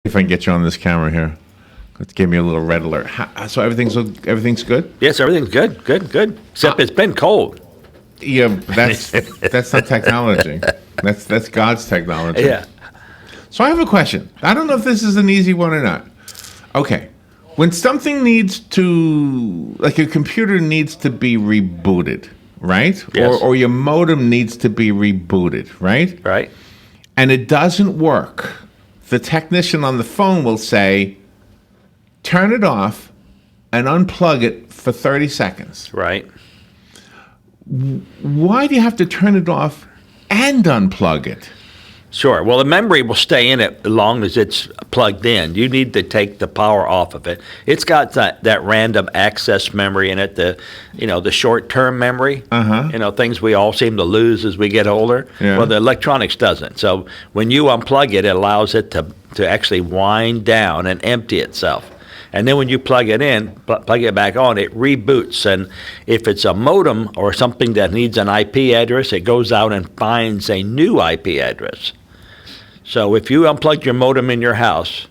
If I can get you on this camera here. It gave me a little red alert. So everything's good? Yes, everything's good. Good. Except it's been cold. Yeah, that's not technology. That's God's technology. Yeah. So I have a question. I don't know if this is an easy one or not. Okay. When something needs to, like a computer needs to be rebooted, right? Yes. Or your modem needs to be rebooted, right? Right. And it doesn't work. The technician on the phone will say, turn it off and unplug it for 30 seconds. Right. Why do you have to turn it off and unplug it? Sure. Well, the memory will stay in it as long as it's plugged in. You need to take the power off of it. It's got that random access memory in it, the short-term memory, things we all seem to lose as we get older. Yeah. Well, the electronics doesn't. So when you unplug it, it allows it to actually wind down and empty itself. And then when you plug it in, plug it back on, it reboots. And if it's a modem or something that needs an IP address, it goes out and finds a new IP address. So if you unplugged your modem in your house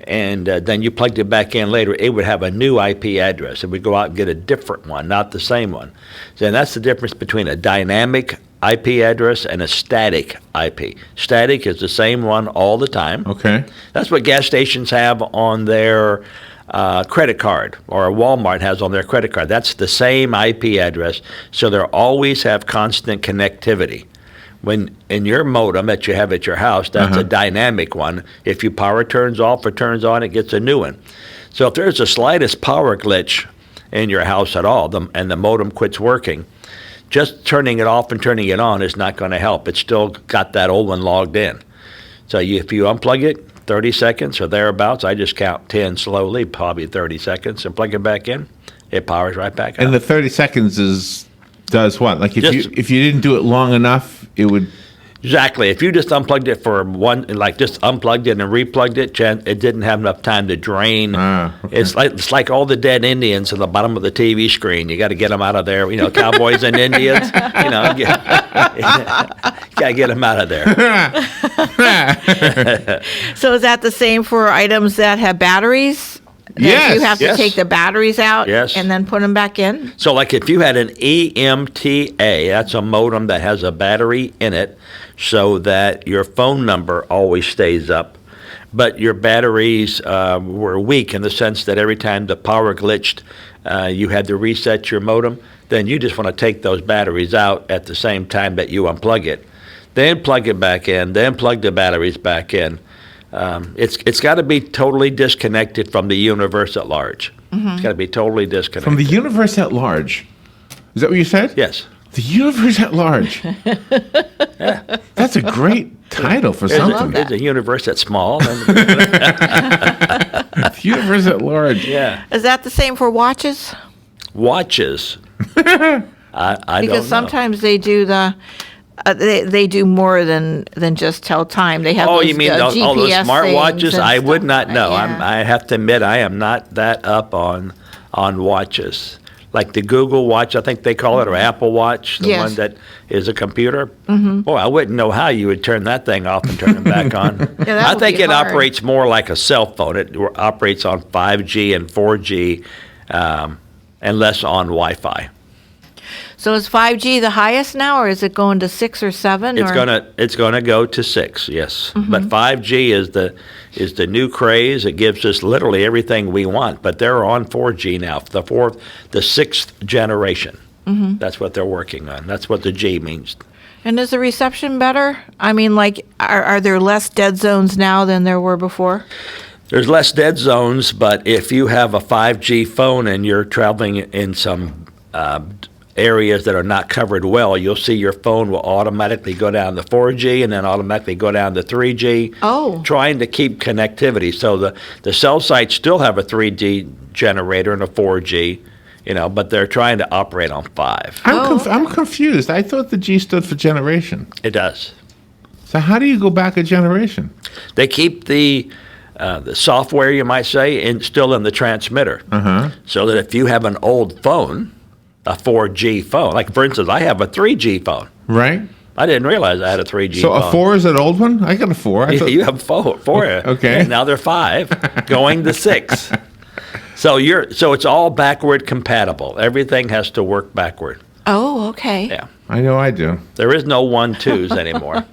and then you plugged it back in later, it would have a new IP address. It would go out and get a different one, not the same one. So that's the difference between a dynamic IP address and a static IP. Static is the same one all the time. Okay. That's what gas stations have on their credit card, or Walmart has on their credit card. That's the same IP address, so they'll always have constant connectivity. When in your modem that you have at your house, that's a dynamic one. If your power turns off or turns on, it gets a new one. So if there's the slightest power glitch in your house at all, and the modem quits working, just turning it off and turning it on is not going to help. It's still got that old one logged in. So if you unplug it, 30 seconds or thereabouts, I just count 10 slowly, probably 30 seconds, and plug it back in, it powers right back up. And the 30 seconds does what? Like if you didn't do it long enough, it would... Exactly. If you just unplugged it for just unplugged it and replugged it, it didn't have enough time to drain. Okay. It's like all the dead Indians at the bottom of the TV screen. You got to get them out of there. Cowboys and Indians. Got to get them out of there. So is that the same for items that have batteries? Yes. You have to take the batteries out and then put them back in? So like if you had an EMTA, that's a modem that has a battery in it so that your phone number always stays up. But your batteries were weak in the sense that every time the power glitched, you had to reset your modem. Then you just want to take those batteries out at the same time that you unplug it. Then plug it back in, then plug the batteries back in. It's got to be totally disconnected from the universe at large. It's got to be totally disconnected. From the universe at large? Is that what you said? Yes. The universe at large. Yeah. That's a great title for something. It's a universe that's small. The universe at large. Yeah. Is that the same for watches? Watches. I don't know. Because sometimes they do they do more than just tell time. They have you mean those smart watches? I would not know. Yeah. I have to admit, I am not that up on watches. Like the Google Watch, I think they call it, or Apple Watch, the one that is a computer. Boy, I wouldn't know how you would turn that thing off and turn it back on. I think it operates more like a cell phone. It operates on 5G and 4G and less on Wi-Fi. So is 5G the highest now, or is it going to 6 or 7? It's gonna go to 6, yes. But 5G is the new craze. It gives us literally everything we want. But they're on 4G now, the 6th generation. That's what they're working on. That's what the G means. And is the reception better? I mean, like, are there less dead zones now than there were before? There's less dead zones, but if you have a 5G phone and you're traveling in some areas that are not covered well, you'll see your phone will automatically go down to 4G and then automatically go down to 3G, trying to keep connectivity. So the cell sites still have a 3G generator and a 4G, but they're trying to operate on 5. I'm confused. I thought the G stood for generation. It does. So how do you go back a generation? They keep the software, you might say, still in the transmitter, so that if you have an old phone, a 4G phone. Like, for instance, I have a 3G phone. Right. I didn't realize I had a 3G So phone. a 4 is an old one? I got a 4. I thought, You have four. Okay. And now they're 5, going to 6. So it's all backward compatible. Everything has to work backward. Oh, okay. Yeah. I know I do. There is no 1-2s anymore.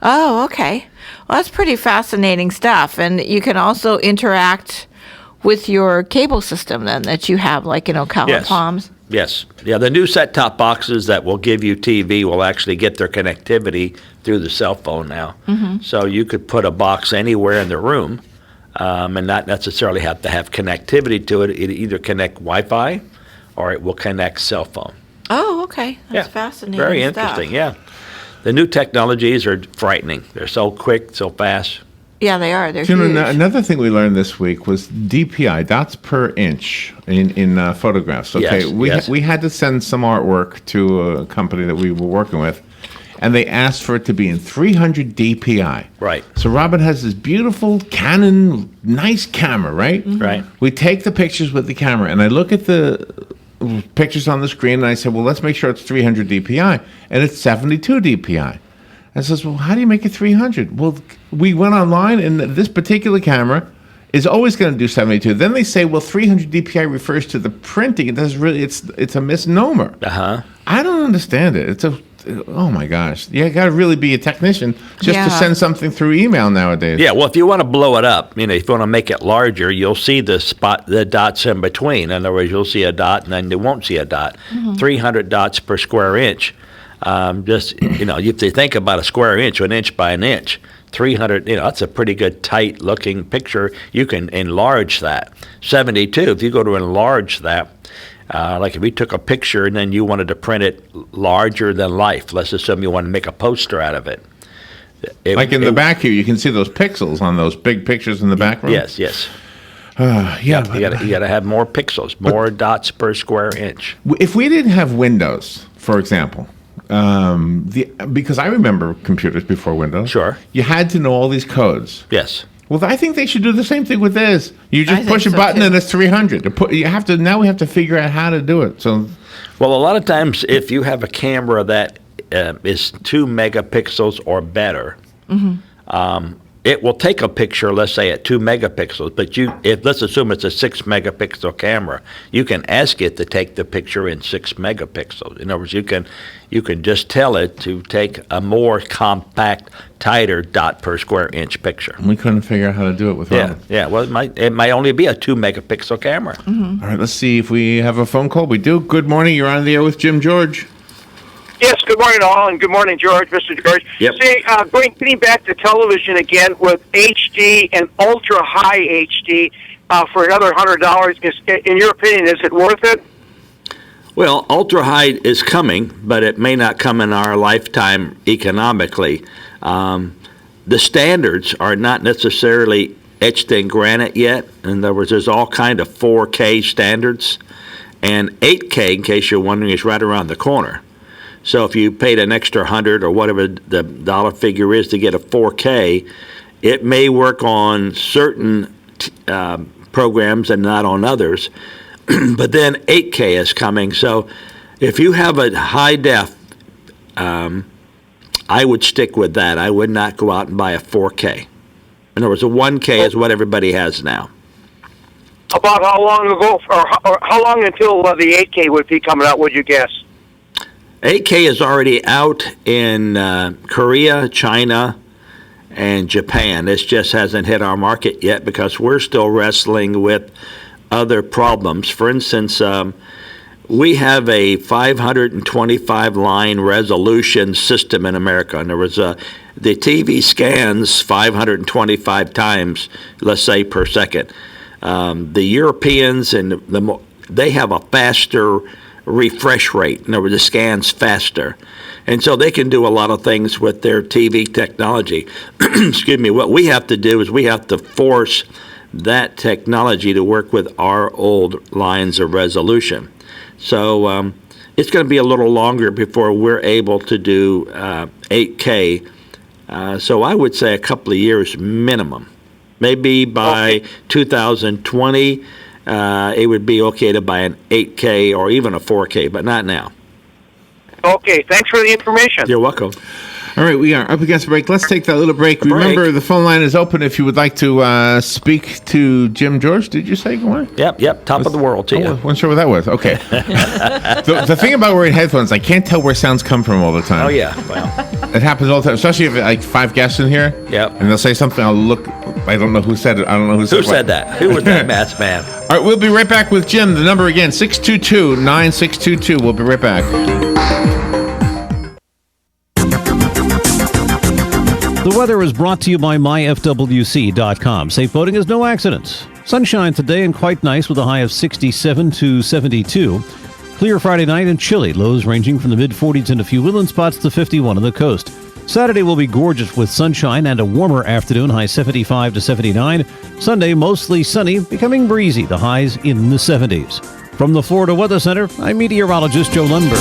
Oh, okay. Well, that's pretty fascinating stuff. And you can also interact with your cable system then that you have, like in Ocala Yes. Palms. Yes. Yeah, the new set-top boxes that will give you TV will actually get their connectivity through the cell phone now. So you could put a box anywhere in the room and not necessarily have to have connectivity to it. It either connect Wi-Fi or it will connect cell phone. Oh, okay. That's Yeah. fascinating. Very stuff. interesting, yeah. The new technologies are frightening. They're so quick, so fast. Yeah, they are. They're You know, huge. another thing we learned this week was DPI, dots per inch, in photographs. Okay, Yes. we had to send some artwork to a company that we were working with, and they asked for it to be in 300 DPI. Right. So Robin has this beautiful Canon, nice camera, right? Right. We take the pictures with the camera, and I look at the pictures on the screen, and I said, well, let's make sure it's 300 DPI, and it's 72 DPI. I says, well, how do you make it 300? Well, we went online, and this particular camera is always going to do 72. Then they say, well, 300 DPI refers to the printing. It doesn't really. It's a misnomer. I don't understand it. Oh my gosh, you got to really be a technician just Yeah. to send something through email nowadays. Yeah, well, if you want to blow it up, if you want to make it larger, you'll see the dots in between. In other words, you'll see a dot, and then you won't see a dot. 300 dots per square inch. If you think about a square inch, an inch by an inch, 300, that's a pretty good tight looking picture. You can enlarge that. 72, if you go to enlarge that, like if we took a picture and then you wanted to print it larger than life, let's assume you want to make a poster out of it. Like in the back here, you can see those pixels on those big pictures in the background. Yes. Yeah. You got to have more pixels, more dots per square inch. If we didn't have Windows, for example, because I remember computers before Windows. Sure. You had to know all these codes. Yes. Well, I think they should do the same thing with this. You I just think push a so, button too. and it's 300. Now we have to figure out how to do it. So, Well, a lot of times, if you have a camera that is 2 megapixels or better, it will take a picture, let's say at 2 megapixels. But let's assume it's a 6 megapixel camera, you can ask it to take the picture in 6 megapixels. In other words, you can just tell it to take a more compact, tighter dot per square inch picture. we couldn't figure out how to do it with Robin. Yeah. Well, it might only be a 2 megapixel camera. All right, let's see if we have a phone call. We do. Good morning. You're on the air with Jim George. Yes, good morning, all, and good morning, George, Mr. George. Yep. See, getting back to television again with HD and ultra-high HD for another $100, in your opinion, is it worth it? Well, ultra high is coming, but it may not come in our lifetime economically. The standards are not necessarily etched in granite yet. In other words, there's all kind of 4K standards, and 8K, in case you're wondering, is right around the corner. So if you paid an extra 100 or whatever the dollar figure is to get a 4K, it may work on certain programs and not on others. But then 8K is coming. So if you have a high def, I would stick with that. I would not go out and buy a 4K. In other words, a 1K is what everybody has now. About how long ago, or how long until the 8K would be coming out, would you guess? 8K is already out in Korea, China, and Japan. This just hasn't hit our market yet because we're still wrestling with other problems. For instance, we have a 525 line resolution system in America. And there was the TV scans 525 times, let's say, per second. The Europeans they have a faster refresh rate. In other words, the scans faster. And so they can do a lot of things with their TV technology. Excuse me. What we have to do is we have to force that technology to work with our old lines of resolution. So it's going to be a little longer before we're able to do 8K. So I would say a couple of years minimum. Maybe by 2020, it would be okay to buy an 8K or even a 4K, but not now. Okay, thanks for the information. You're welcome. All right, we are up against a break. Let's take that little break. Remember, the phone line is open if you would like to speak to Jim George. Did you say, go on? Yep. Top of the world to you. I wasn't sure what that was. Okay. the thing about wearing headphones, I can't tell where sounds come from all the time. Oh, yeah. Well, It happens all the time, especially if like 5 guests in here. Yep. And they'll say something, I'll look, I don't know who said it. I don't know who said who said that? Who was that masked man? All right, we'll be right back with Jim. The number again, 622-9622. We'll be right back. The weather is brought to you by myfwc.com. Safe boating is no accident. Sunshine today and quite nice with a high of 67 to 72. Clear Friday night and chilly. Lows ranging from the mid-40s in a few woodland spots to 51 on the coast. Saturday will be gorgeous with sunshine and a warmer afternoon, high 75 to 79. Sunday mostly sunny, becoming breezy. The highs in the 70s. From the Florida Weather Center, I'm meteorologist Joe Lundberg.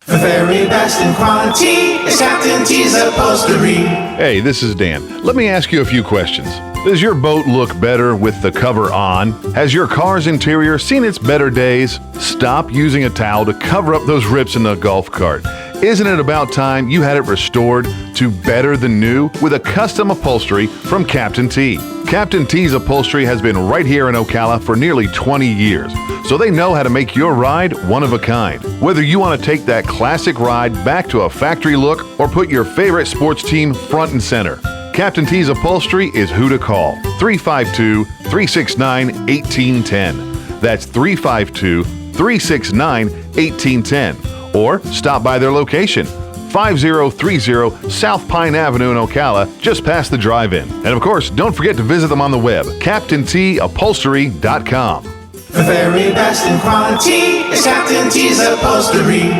The very best in quality is Captain T's Upholstery. Hey, this is Dan. Let me ask you a few questions. Does your boat look better with the cover on? Has your car's interior seen its better days? Stop using a towel to cover up those rips in the golf cart. Isn't it about time you had it restored to better than new with a custom upholstery from Captain T? Captain T's Upholstery has been right here in Ocala for nearly 20 years, so they know how to make your ride one of a kind. Whether you want to take that classic ride back to a factory look or put your favorite sports team front and center, Captain T's Upholstery is who to call. 352-369-1810. That's 352-369-1810. Or stop by their location, 5030 South Pine Avenue in Ocala, just past the drive-in. And of course, don't forget to visit them on the web, CaptainTUpholstery.com. The very best in quality is Captain T's Upholstery.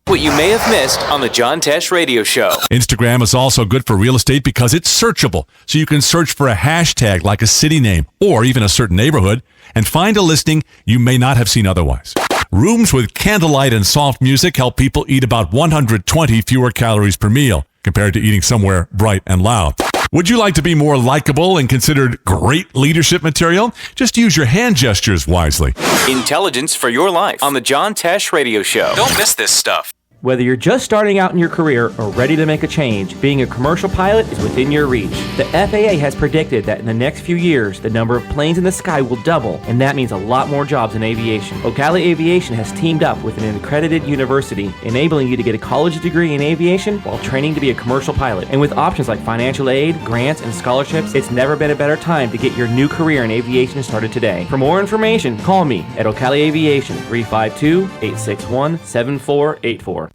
What you may have missed on the John Tesh Radio Show. Instagram is also good for real estate because it's searchable. So you can search for a hashtag like a city name or even a certain neighborhood and find a listing you may not have seen otherwise. Rooms with candlelight and soft music help people eat about 120 fewer calories per meal compared to eating somewhere bright and loud. Would you like to be more likable and considered great leadership material? Just use your hand gestures wisely. Intelligence for your life on the John Tesh Radio Show. Don't miss this stuff. Whether you're just starting out in your career or ready to make a change, being a commercial pilot is within your reach. The FAA has predicted that in the next few years, the number of planes in the sky will double, and that means a lot more jobs in aviation. Ocala Aviation has teamed up with an accredited university, enabling you to get a college degree in aviation while training to be a commercial pilot. And with options like financial aid, grants, and scholarships, it's never been a better time to get your new career in aviation started today. For more information, call me at Ocala Aviation, 352-861-7484.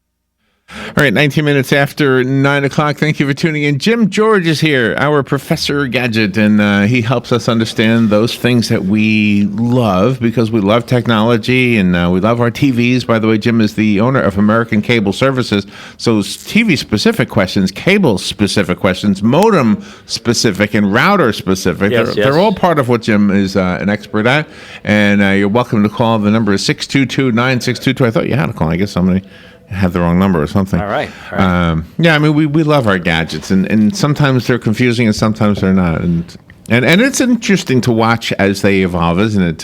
All right, 19 minutes after 9 o'clock. Thank you for tuning in. Jim George is here, our Professor Gadget, and he helps us understand those things that we love because we love technology and we love our TVs. By the way, Jim is the owner of American Cable Services. So TV-specific questions, cable-specific questions, modem-specific, and router-specific. Yes, they're all part of what Jim is an expert at. And you're welcome to call. The number is 622-9622. I thought you had a call. I guess somebody had the wrong number or something. All right. Yeah, I mean, we love our gadgets, and sometimes they're confusing and sometimes they're not. And it's interesting to watch as they evolve, isn't it?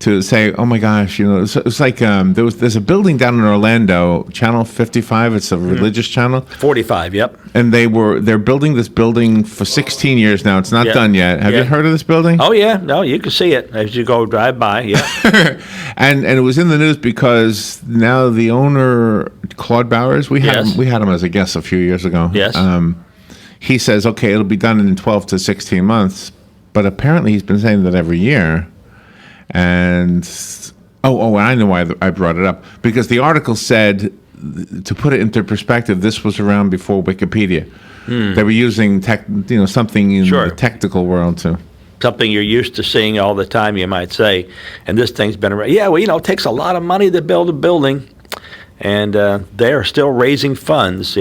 To say, oh my gosh, it's like there's a building down in Orlando, Channel 55. It's a religious channel. 45. Yep. And they're building this building for 16 years now. It's not done yet. Have you heard of this building? Oh yeah, no, you can see it as you go drive by. Yeah. and it was in the news because now the owner, Claude Bowers, we had him as a guest a few years ago. Yes. He says, okay, it'll be done in 12 to 16 months, but apparently he's been saying that every year. And I know why I brought it up, because the article said, to put it into perspective, this was around before Wikipedia. They were using something in the technical world too. Something you're used to seeing all the time, you might say. And this thing's been around. Yeah, well, it takes a lot of money to build a building. And they are still raising funds.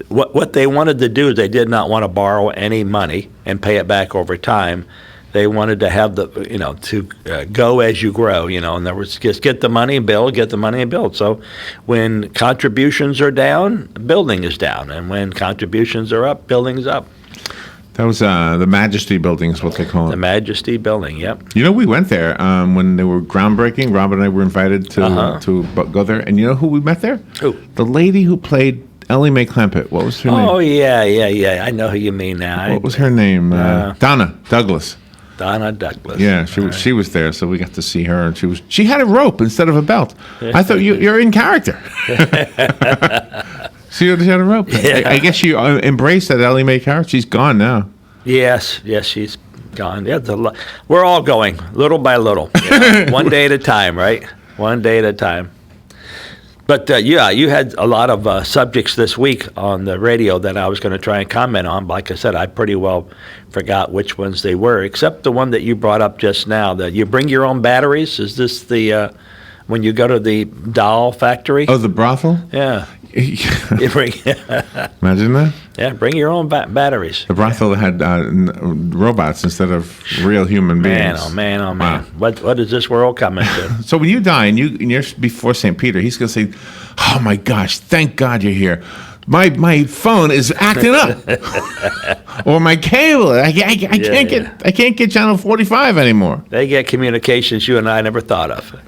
What they wanted to do is they did not want to borrow any money and pay it back over time. They wanted to have to go as you grow, in other words, just get the money and build, get the money and build. So when contributions are down, building is down. And when contributions are up, building is up. That was the Majesty Building is what they call The it. Majesty Building, yep. You know, we went there when they were groundbreaking. Rob and I were invited to go there. And you know who we met there? Who? The lady who played Ellie Mae Clampett. What was her name? Oh, yeah. I know who you mean now. What was her name? Donna Douglas. Donna Douglas. Yeah, she was there, so we got to see her, and she had a rope instead of a belt. I thought you're in character. She had a rope. Yeah. I guess she embraced that Ellie Mae character. She's gone now. Yes, she's gone. Yeah, we're all going little by little, one day at a time, right? One day at a time. But you had a lot of subjects this week on the radio that I was going to try and comment on. Like I said, I pretty well forgot which ones they were, except the one that you brought up just now. That you bring your own batteries. Is this the when you go to the doll factory? Oh, the brothel? Yeah. You bring, Imagine that. yeah, bring your own batteries. The brothel had robots instead of real human beings. Man, oh man. Wow. What is this world coming to? So when you die and you're before St. Peter, he's going to say, "Oh my gosh, thank God you're here. My phone is acting up, or my cable. I can't get channel 45 anymore." They get communications you and I never thought of.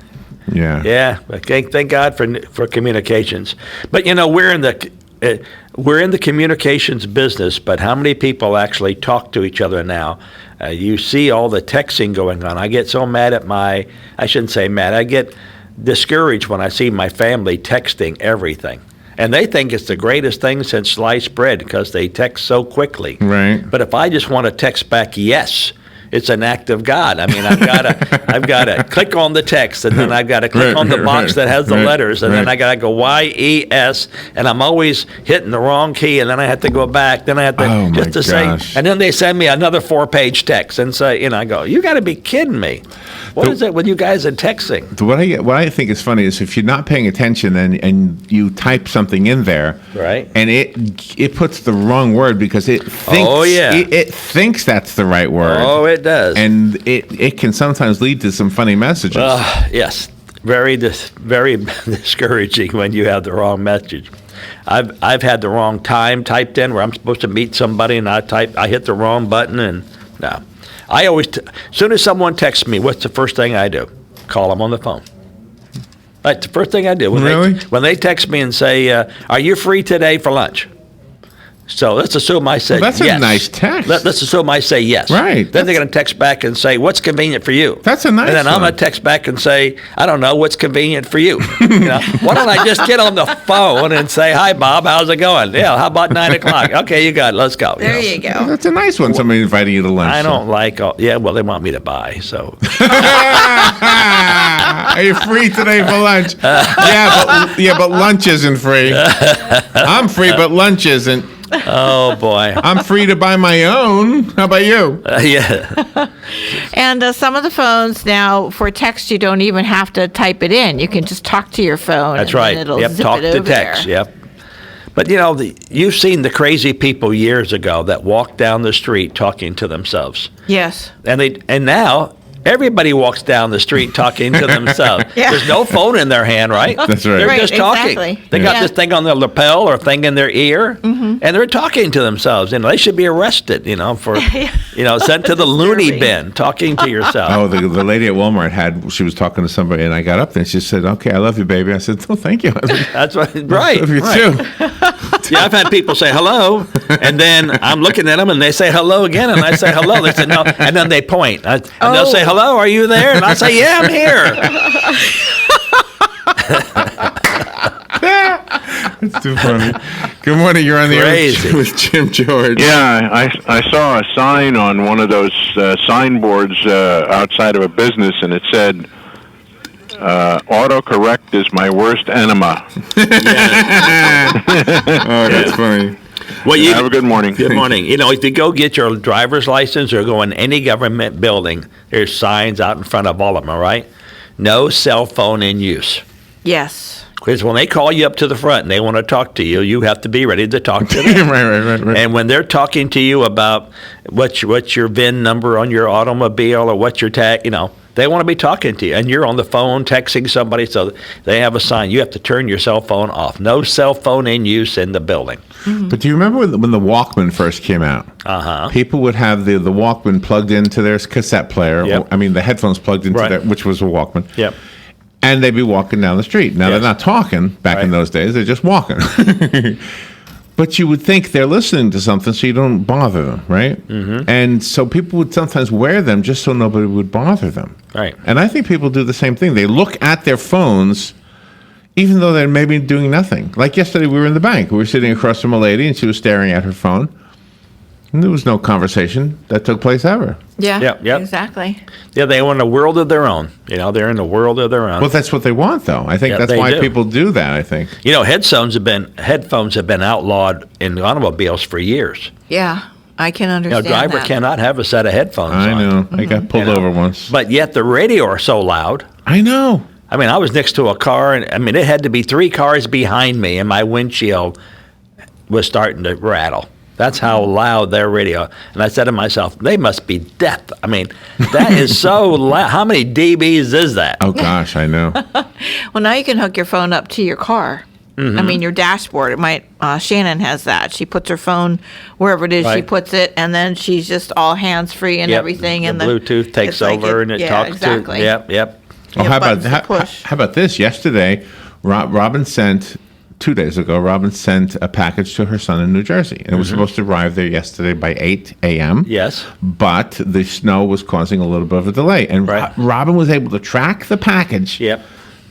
Yeah. Yeah, thank God for communications. But you know, we're in the communications business. But how many people actually talk to each other now? You see all the texting going on. I get so mad at I shouldn't say mad. I get discouraged when I see my family texting everything. And they think it's the greatest thing since sliced bread because they text so quickly. Right. But if I just want to text back yes, it's an act of God. I mean, I've got to click on the text, and then I've got to click on the box that has the letters, and then I got to go YES, and I'm always hitting the wrong key, and then I have to go back. Then I have to say, and then they send me another 4-page text and say, I go, you got to be kidding me. What is it with you guys and texting? What I think is funny is if you're not paying attention and you type something in there, right, and it puts the wrong word because it thinks it thinks that's the right word. Oh, it does, and it can sometimes lead to some funny messages. Yes, very discouraging when you have the wrong message. I've had the wrong time typed in where I'm supposed to meet somebody, and I hit the wrong button, and no. I always, as soon as someone texts me, what's the first thing I do? Call them on the phone. That's the first thing I do. When they text me and say, are you free today for lunch? So let's assume I say that's yes. a nice text. Let's assume I say yes. Right. Then they're going to text back and say, what's convenient for you? That's a nice And then I'm going to text back and say, I don't know, what's convenient for you? Why don't I just get on the phone and say, hi, Bob, how's it going? Yeah, how about 9 o'clock? Okay, you got it. Let's go. There you go. That's a nice one, somebody inviting you to lunch. I don't like well, they want me to buy, so. Are you free today for lunch? But lunch isn't free. I'm free, but lunch isn't. Oh, boy. I'm free to buy my own. How about you? Yeah. And some of the phones now, for text, you don't even have to type it in. You can just talk to your phone. That's and right. It'll Yep, zip talk it to over text. there. Yep. But, you've seen the crazy people years ago that walked down the street talking to themselves. Yes. And now everybody walks down the street talking to themselves. Yeah. There's no phone in their hand, right? That's right. They're just talking. Exactly. They got this thing on their lapel or thing in their ear, and they're talking to themselves. They should be arrested, for, sent to the loony bin, talking to yourself. Oh, the lady at Walmart she was talking to somebody, and I got up there and she said, "Okay, I love you, baby." I said, "Oh, thank you." That's right. I love you too. Yeah, I've had people say hello, and then I'm looking at them, and they say hello again, and I say hello. They say no, and then they point, and they'll say hello. Are you there? And I say, yeah, I'm here. It's too funny. Good morning. You're on the air with Jim George. Yeah, I saw a sign on one of those signboards outside of a business, and it said, autocorrect is my worst enema. Oh, that's funny. Well, have a good morning. Good morning. If you go get your driver's license or go in any government building, there's signs out in front of all of them, all right? No cell phone in use. Yes. Because when they call you up to the front and they want to talk to you, you have to be ready to talk to them. Right. And when they're talking to you about what's your VIN number on your automobile or what's your tag, They want to be talking to you, and you're on the phone texting somebody, so they have a sign. You have to turn your cell phone off. No cell phone in use in the building. But do you remember when the Walkman first came out? Uh-huh. People would have the Walkman plugged into their cassette player. Yep. The headphones plugged into Right. which was a Walkman. Yep. And they'd be walking down the street. Now, Yes. they're not talking back in Right. those days. They're just walking. But you would think they're listening to something so you don't bother them, right? Mm-hmm. And so people would sometimes wear them just so nobody would bother them. Right. And I think people do the same thing. They look at their phones even though they're maybe doing nothing. Like yesterday, we were in the bank. We were sitting across from a lady, and she was staring at her phone. And there was no conversation that took place ever. Yeah. Yep. Exactly. Yeah, they want a world of their own. They're in a world of their own. Well, that's what they want, though. I think Yeah, that's they why do. people do that, I think. Headphones have been outlawed in automobiles for years. Yeah. I can A understand driver that. cannot have a set of headphones I on. know. I got pulled over once. But yet the radio are so loud. I know. I was next to a car, and it had to be 3 cars behind me, and my windshield was starting to rattle. That's how loud their radio. And I said to myself, they must be deaf. That is so loud. How many dBs is that? Oh, gosh, I know. Well, now you can hook your phone up to your car. Mm-hmm. Your dashboard. It might. Shannon has that. She puts her phone wherever it is she Right. puts it, and then she's just all hands free and Yep. everything. The And Bluetooth takes it's like over and it talks exactly. to. Yep. Well, Yeah, how about buttons to push. how about this? Yesterday, Robin sent 2 days ago. Robin sent a package to her son in New Jersey, and it was supposed to arrive there yesterday by 8 a.m. Yes. but the snow was causing a little bit of a delay, and Right. Robin was able to track the package Yep.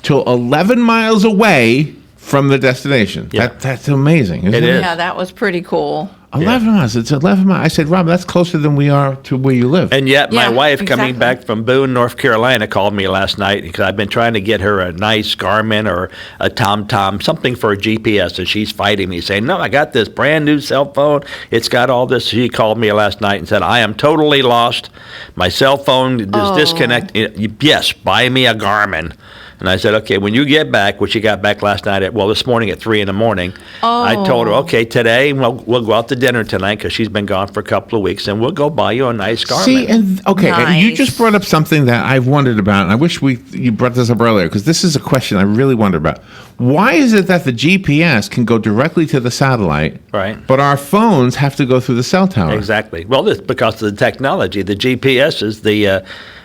to 11 miles away from the destination. Yeah. That's amazing, isn't It it? is. Yeah, that was pretty cool. 11 miles. It's 11 miles. I said, Robin, that's closer than we are to where you live. And yet, my Yeah, wife coming exactly. back from Boone, North Carolina, called me last night because I've been trying to get her a nice Garmin or a TomTom, something for a GPS, and she's fighting me, saying, "No, I got this brand new cell phone. It's got all this." She called me last night and said, "I am totally lost. My cell phone is disconnected. Yes, buy me a Garmin." And I said, okay, when you get back, which she got back last night this morning at 3 a.m. I told her, okay, today we'll go out to dinner tonight because she's been gone for a couple of weeks, and we'll go buy you a nice Garmin. See, and and you Nice. just brought up something that I've wondered about, and I wish you brought this up earlier because this is a question I really wonder about. Why is it that the GPS can go directly to the satellite, Right. but our phones have to go through the cell tower? Exactly. Well, this because of the technology. The GPS is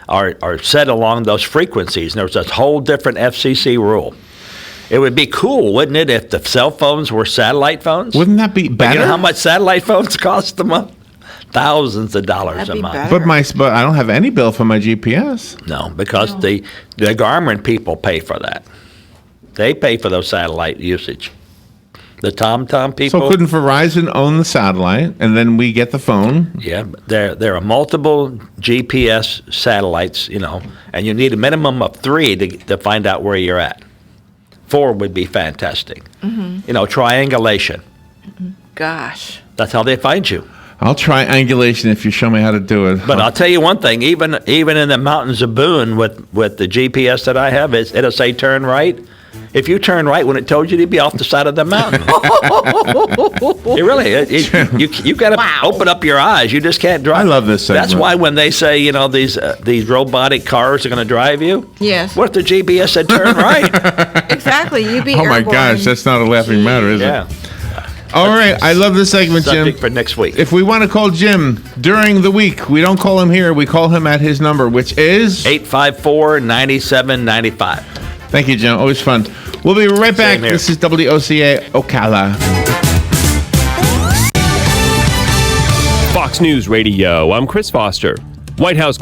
are set along those frequencies, and there's a whole different FCC rule. It would be cool, wouldn't it, if the cell phones were satellite phones? Wouldn't that be better? You know how much satellite phones cost a month? Thousands of dollars That'd a be month. better. But I don't have any bill for my GPS. No, because the Garmin people pay for that. They pay for those satellite usage. The TomTom people. So couldn't Verizon own the satellite, and then we get the phone? Yeah, but there are multiple GPS satellites, and you need a minimum of 3 to find out where you're at. 4 would be fantastic. Triangulation. Gosh. That's how they find you. I'll try triangulation if you show me how to do it. But I'll tell you one thing, even in the mountains of Boone with the GPS that I have, it'll say turn right. If you turn right when it told you to be off the side of the mountain. You've got to open up your eyes. You just can't drive. I love this segment. That's why when they say, these robotic cars are going to drive you. Yes. What if the GPS said turn right? Exactly. You'd be Oh my airborne. gosh, that's not a laughing matter, is Yeah. it? All right, I love this segment, Jim. Subject for next week. If we want to call Jim during the week, we don't call him here. We call him at his number, which is 854-9795. Thank you, Jim. Always fun. We'll be right back. Same here. This is WOCA Ocala. Fox News Radio. I'm Chris Foster. White House